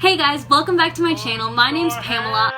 Hey guys, welcome back to my channel. My name's Pamela.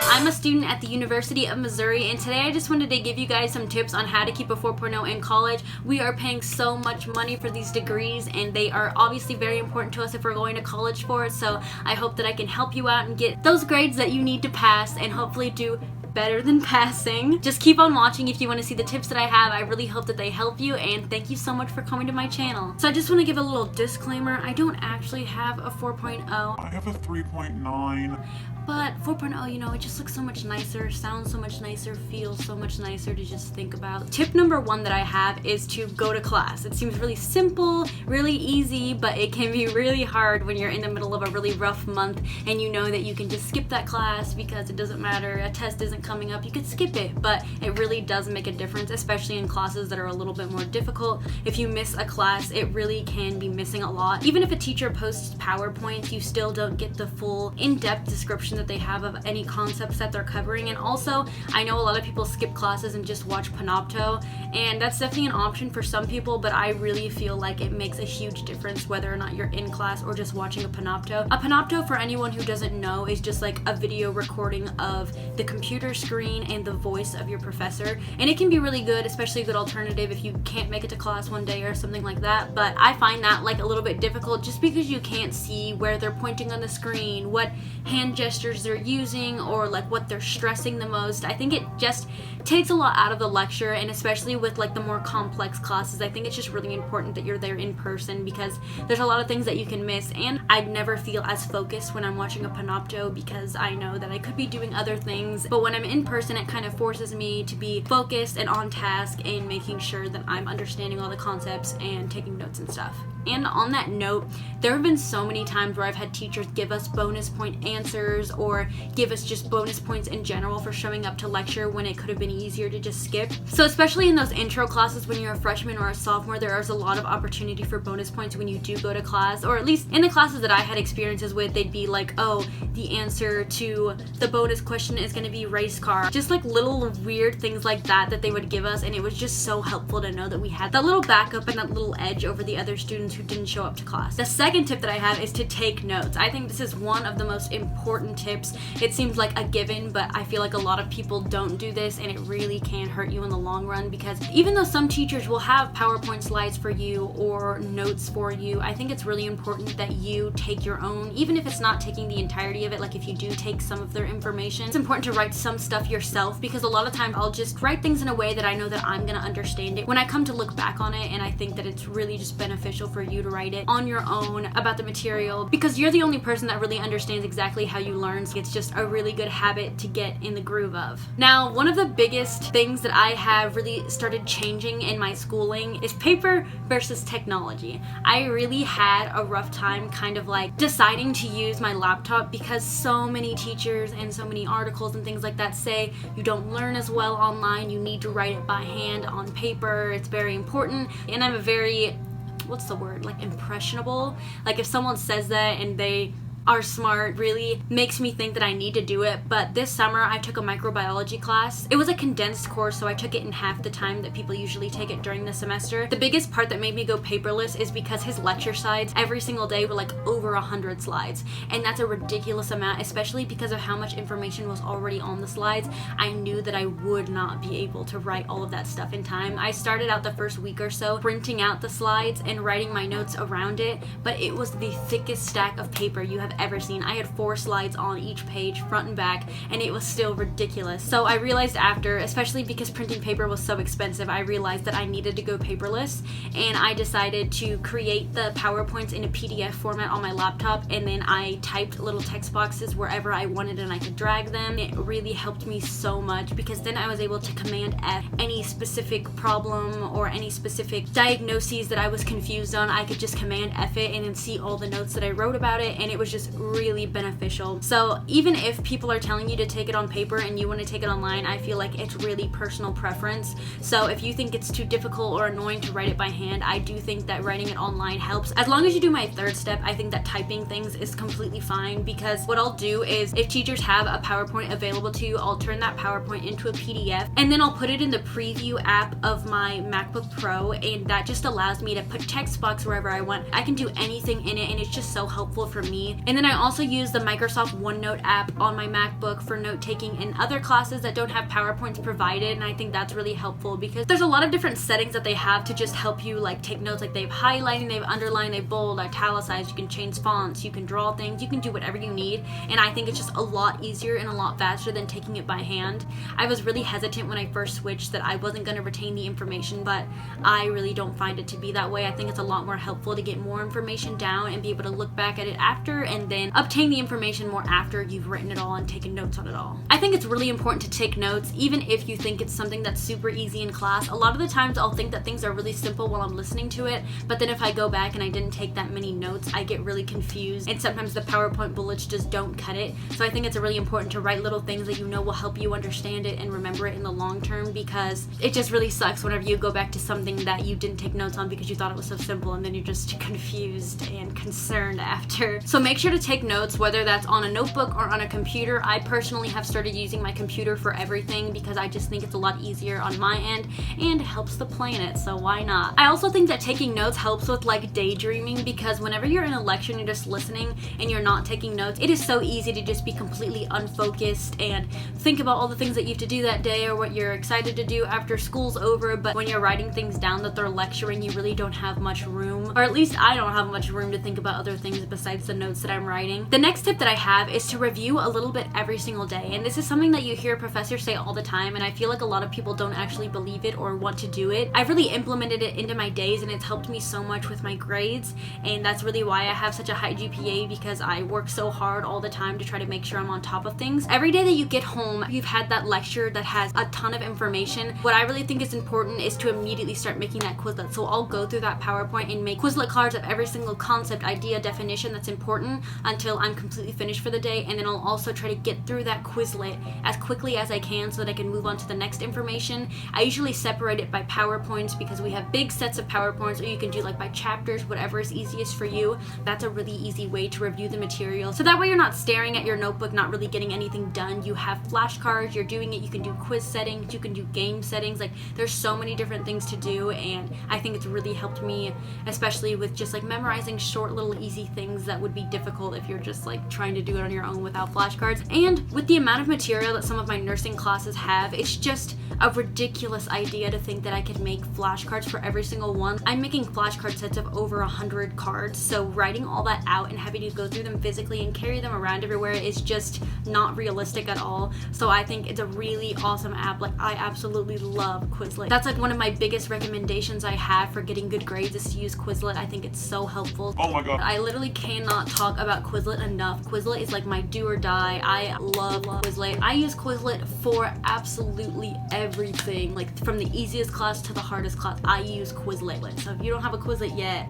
I'm a student at the University of Missouri, and today I just wanted to give you guys some tips on how to keep a 4.0 in college. We are paying so much money for these degrees, and they are obviously very important to us if we're going to college for it, so I hope that I can help you out and get those grades that you need to pass and hopefully do better than passing. Just keep on watching if you want to see the tips that I have. I really hope that they help you, and thank you so much for coming to my channel. So I just want to give a little disclaimer. I don't actually have a 4.0. I have a 3.9. But 4.0, you know, it just looks so much nicer, sounds so much nicer, feels so much nicer to just think about. Tip number one that I have is to go to class. It seems really simple, really easy, but it can be really hard when you're in the middle of a really rough month and you know that you can just skip that class because it doesn't matter, a test isn't coming up, you could skip it, but it really does make a difference, especially in classes that are a little bit more difficult. If you miss a class, it really can be missing a lot. Even if a teacher posts PowerPoints, you still don't get the full in-depth description that they have of any concepts that they're covering. And also, I know a lot of people skip classes and just watch Panopto, and that's definitely an option for some people, but I really feel like it makes a huge difference whether or not you're in class or just watching a Panopto. A Panopto, for anyone who doesn't know, is just like a video recording of the computer screen and the voice of your professor, and it can be really good, especially a good alternative if you can't make it to class one day or something like that. But I find that like a little bit difficult just because you can't see where they're pointing on the screen, what hand gestures they're using, or like what they're stressing the most. I think it just takes a lot out of the lecture, and especially with like the more complex classes, I think it's just really important that you're there in person because there's a lot of things that you can miss, and I'd never feel as focused when I'm watching a Panopto because I know that I could be doing other things, but when I'm in person it kind of forces me to be focused and on task and making sure that I'm understanding all the concepts and taking notes and stuff. And on that note, there have been so many times where I've had teachers give us bonus point answers or give us just bonus points in general for showing up to lecture when it could have been easier to just skip. So especially in those intro classes when you're a freshman or a sophomore, there is a lot of opportunity for bonus points when you do go to class, or at least in the classes that I had experiences with, they'd be like, oh, the answer to the bonus question is going to be race car. Just like little weird things like that that they would give us, and it was just so helpful to know that we had that little backup and that little edge over the other students who didn't show up to class. The second tip that I have is to take notes. I think this is one of the most important tips. It seems like a given, but I feel like a lot of people don't do this, and it really can hurt you in the long run because even though some teachers will have PowerPoint slides for you or notes for you, I think it's really important that you take your own, even if it's not taking the entirety of it. Like if you do take some of their information, it's important to write some stuff yourself because a lot of times I'll just write things in a way that I know that I'm gonna understand it when I come to look back on it, and I think that it's really just beneficial for you to write it on your own about the material because you're the only person that really understands exactly how you learn. So it's just a really good habit to get in the groove of. Now, one of the biggest things that I have really started changing in my schooling is paper versus technology. I really had a rough time kind of like deciding to use my laptop because so many teachers and so many articles and things like that say you don't learn as well online, you need to write it by hand on paper, it's very important. And I'm a very, what's the word, like impressionable, like if someone says that and they are smart, really makes me think that I need to do it. But this summer I took a microbiology class. It was a condensed course, so I took it in half the time that people usually take it during the semester. The biggest part that made me go paperless is because his lecture slides every single day were like over 100 slides, and that's a ridiculous amount, especially because of how much information was already on the slides. I knew that I would not be able to write all of that stuff in time. I started out the first week or so printing out the slides and writing my notes around it, but it was the thickest stack of paper you have ever seen. I had 4 slides on each page, front and back, and it was still ridiculous. So I realized after, especially because printing paper was so expensive, I realized that I needed to go paperless, and I decided to create the PowerPoints in a PDF format on my laptop, and then I typed little text boxes wherever I wanted and I could drag them. It really helped me so much because then I was able to Command F any specific problem or any specific diagnoses that I was confused on. I could just Command F it and then see all the notes that I wrote about it, and it was just is really beneficial. So even if people are telling you to take it on paper and you want to take it online, I feel like it's really personal preference. So if you think it's too difficult or annoying to write it by hand, I do think that writing it online helps. As long as you do my third step, I think that typing things is completely fine, because what I'll do is if teachers have a PowerPoint available to you, I'll turn that PowerPoint into a PDF and then I'll put it in the preview app of my MacBook Pro, and that just allows me to put text box wherever I want. I can do anything in it and it's just so helpful for me. And then I also use the Microsoft OneNote app on my MacBook for note taking in other classes that don't have PowerPoints provided, and I think that's really helpful because there's a lot of different settings that they have to just help you like take notes. Like they've highlighting, they've underlined, they've bold, italicized, you can change fonts, you can draw things, you can do whatever you need, and I think it's just a lot easier and a lot faster than taking it by hand. I was really hesitant when I first switched that I wasn't going to retain the information, but I really don't find it to be that way. I think it's a lot more helpful to get more information down and be able to look back at it after and then obtain the information more after you've written it all and taken notes on it all. I think it's really important to take notes even if you think it's something that's super easy in class. A lot of the times I'll think that things are really simple while I'm listening to it, but then if I go back and I didn't take that many notes, I get really confused and sometimes the PowerPoint bullets just don't cut it. So I think it's really important to write little things that you know will help you understand it and remember it in the long term, because it just really sucks whenever you go back to something that you didn't take notes on because you thought it was so simple and then you're just confused and concerned after. So make sure to take notes, whether that's on a notebook or on a computer. I personally have started using my computer for everything because I just think it's a lot easier on my end and helps the planet, so why not? I also think that taking notes helps with like daydreaming, because whenever you're in a lecture and you're just listening and you're not taking notes, it is so easy to just be completely unfocused and think about all the things that you have to do that day or what you're excited to do after school's over. But when you're writing things down that they're lecturing, you really don't have much room, or at least I don't have much room to think about other things besides the notes that I'm writing. The next tip that I have is to review a little bit every single day, and this is something that you hear professors say all the time, and I feel like a lot of people don't actually believe it or want to do it. I've really implemented it into my days and it's helped me so much with my grades, and that's really why I have such a high GPA, because I work so hard all the time to try to make sure I'm on top of things. Every day that you get home, you've had that lecture that has a ton of information. What I really think is important is to immediately start making that Quizlet. So I'll go through that PowerPoint and make Quizlet cards of every single concept, idea, definition that's important until I'm completely finished for the day, and then I'll also try to get through that Quizlet as quickly as I can so that I can move on to the next information. I usually separate it by PowerPoints because we have big sets of PowerPoints, or you can do like by chapters, whatever is easiest for you. That's a really easy way to review the material. So that way you're not staring at your notebook, not really getting anything done. You have flashcards, you're doing it, you can do quiz settings, you can do game settings. Like there's so many different things to do, and I think it's really helped me, especially with just like memorizing short little easy things that would be difficult if you're just like trying to do it on your own without flashcards. And with the amount of material that some of my nursing classes have, it's just a ridiculous idea to think that I could make flashcards for every single one. I'm making flashcard sets of over 100 cards, so writing all that out and having to go through them physically and carry them around everywhere is just not realistic at all. So I think it's a really awesome app. Like I absolutely love Quizlet. That's like one of my biggest recommendations I have for getting good grades is to use Quizlet. I think it's so helpful. Oh my god. I literally cannot talk about Quizlet enough. Quizlet is like my do or die. I love Quizlet. I use Quizlet for absolutely everything. Like from the easiest class to the hardest class, I use Quizlet. So if you don't have a Quizlet yet,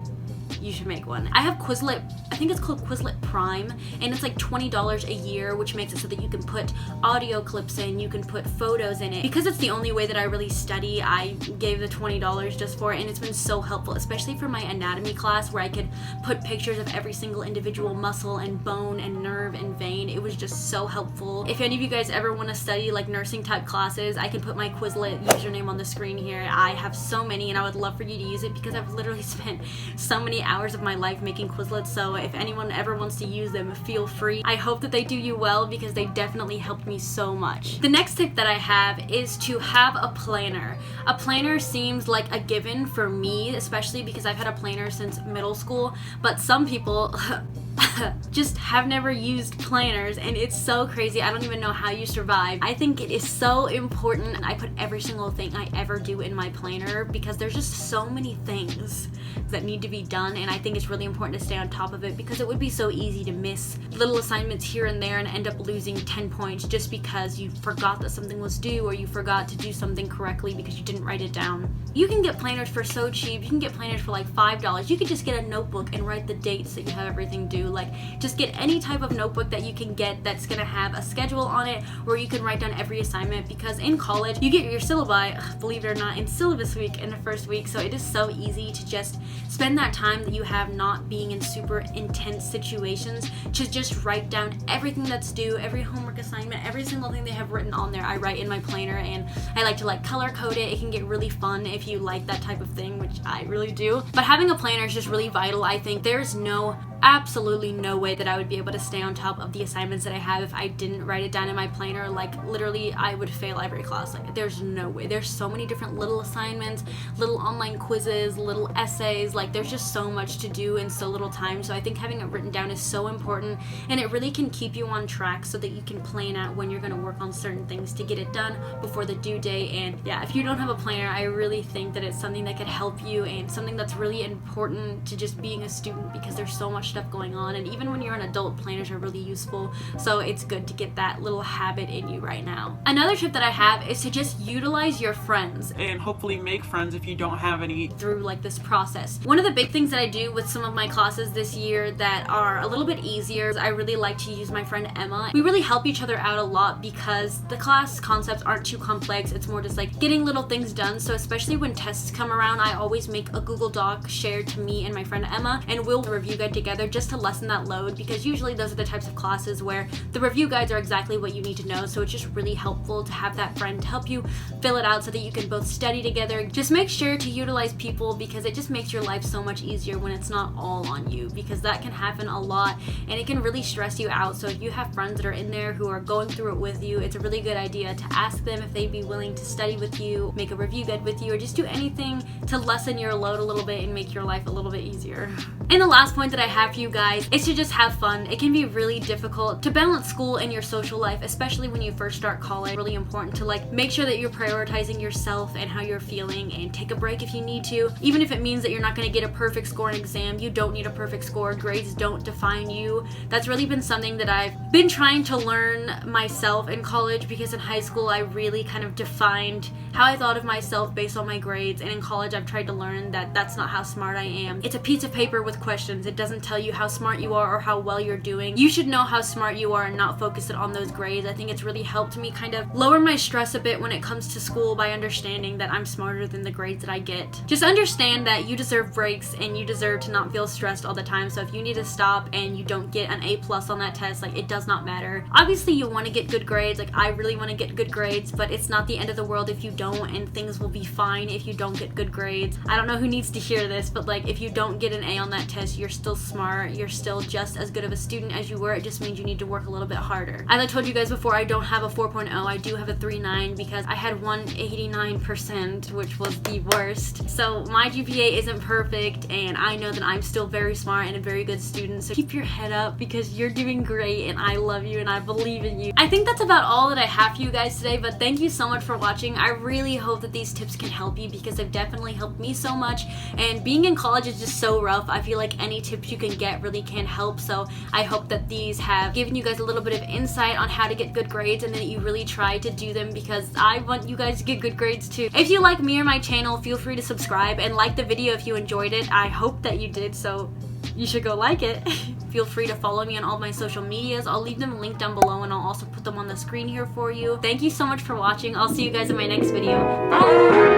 you should make one. I have Quizlet, I think it's called Quizlet Prime, and it's like $20 a year, which makes it so that you can put audio clips in, you can put photos in it. Because it's the only way that I really study, I gave the $20 just for it, and it's been so helpful, especially for my anatomy class where I could put pictures of every single individual muscle and bone and nerve and vein. It was just so helpful. If any of you guys ever want to study like nursing type classes, I can put my Quizlet username on the screen here. I have so many, and I would love for you to use it because I've literally spent so many hours of my life making Quizlets, so if anyone ever wants to use them, feel free. I hope that they do you well because they definitely helped me so much. The next tip that I have is to have a planner. A planner seems like a given for me, especially because I've had a planner since middle school, but some people just have never used planners, and it's so crazy. I don't even know how you survive. I think it is so important. I put every single thing I ever do in my planner because there's just so many things that need to be done, and I think it's really important to stay on top of it because it would be so easy to miss little assignments here and there and end up losing 10 points just because you forgot that something was due or you forgot to do something correctly because you didn't write it down. You can get planners for so cheap. You can get planners for like $5. You could just get a notebook and write the dates that you have everything due. do. Like, just get any type of notebook that you can get that's gonna have a schedule on it where you can write down every assignment, because in college you get your syllabi, believe it or not, in syllabus week in the first week. So it is so easy to just spend that time that you have not being in super intense situations to just write down everything that's due, every homework assignment, every single thing they have written on there. I write in my planner, and I like to like color code it. It can get really fun if you like that type of thing, which I really do. But having a planner is just really vital. I think there's absolutely no way that I would be able to stay on top of the assignments that I have if I didn't write it down in my planner. Like, literally, I would fail every class. Like, there's no way. There's so many different little assignments, little online quizzes, little essays. Like, there's just so much to do in so little time. So I think having it written down is so important, and it really can keep you on track so that you can plan out when you're going to work on certain things to get it done before the due date. And yeah, if you don't have a planner, I really think that it's something that could help you, and something that's really important to just being a student, because there's so much stuff going on. And even when you're an adult, planners are really useful. So it's good to get that little habit in you right now. Another tip that I have is to just utilize your friends and hopefully make friends if you don't have any through like this process. One of the big things that I do with some of my classes this year that are a little bit easier is I really like to use my friend Emma. We really help each other out a lot because the class concepts aren't too complex. It's more just like getting little things done. So especially when tests come around, I always make a Google Doc shared to me and my friend Emma, and we'll review guide together just to lessen that load, because usually those are the types of classes where the review guides are exactly what you need to know. So it's just really helpful to have that friend to help you fill it out so that you can both study together. Just make sure to utilize people, because it just makes your life so much easier when it's not all on you, because that can happen a lot and it can really stress you out. So if you have friends that are in there who are going through it with you, it's a really good idea to ask them if they'd be willing to study with you, make a review guide with you, or just do anything to lessen your load a little bit and make your life a little bit easier. And the last point that I have for you guys is to just have fun. It can be really difficult to balance school and your social life, especially when you first start college. It's really important to like make sure that you're prioritizing yourself and how you're feeling, and take a break if you need to. Even if it means that you're not going to get a perfect score in an exam, you don't need a perfect score. Grades don't define you. That's really been something that I've been trying to learn myself in college, because in high school I really kind of defined how I thought of myself based on my grades, and in college I've tried to learn that that's not how smart I am. It's a piece of paper with questions. It doesn't tell you how smart you are or how well you're doing. You should know how smart you are and not focus it on those grades. I think it's really helped me kind of lower my stress a bit when it comes to school by understanding that I'm smarter than the grades that I get. Just understand that you deserve breaks and you deserve to not feel stressed all the time. So if you need to stop and you don't get an A+ on that test, like, it does not matter. Obviously you want to get good grades. Like, I really want to get good grades, but it's not the end of the world if you don't, and things will be fine if you don't get good grades. I don't know who needs to hear this, but like, if you don't get an A on that test, you're still smart. You're still just as good of a student as you were. It just means you need to work a little bit harder. As I told you guys before, I don't have a 4.0. I do have a 3.9 because I had 189%, which was the worst. So my GPA isn't perfect, and I know that I'm still very smart and a very good student. So keep your head up, because you're doing great, and I love you and I believe in you. I think that's about all that I have for you guys today, but thank you so much for watching. I really hope that these tips can help you, because they've definitely helped me so much, and being in college is just so rough. I feel like any tips you can get really can help. So I hope that these have given you guys a little bit of insight on how to get good grades, and that you really try to do them, because I want you guys to get good grades too. If you like me or my channel, feel free to subscribe and like the video if you enjoyed it. I hope that you did, so you should go like it. Feel free to follow me on all my social medias. I'll leave them linked down below, and I'll also put them on the screen here for you. Thank you so much for watching. I'll see you guys in my next video. Bye!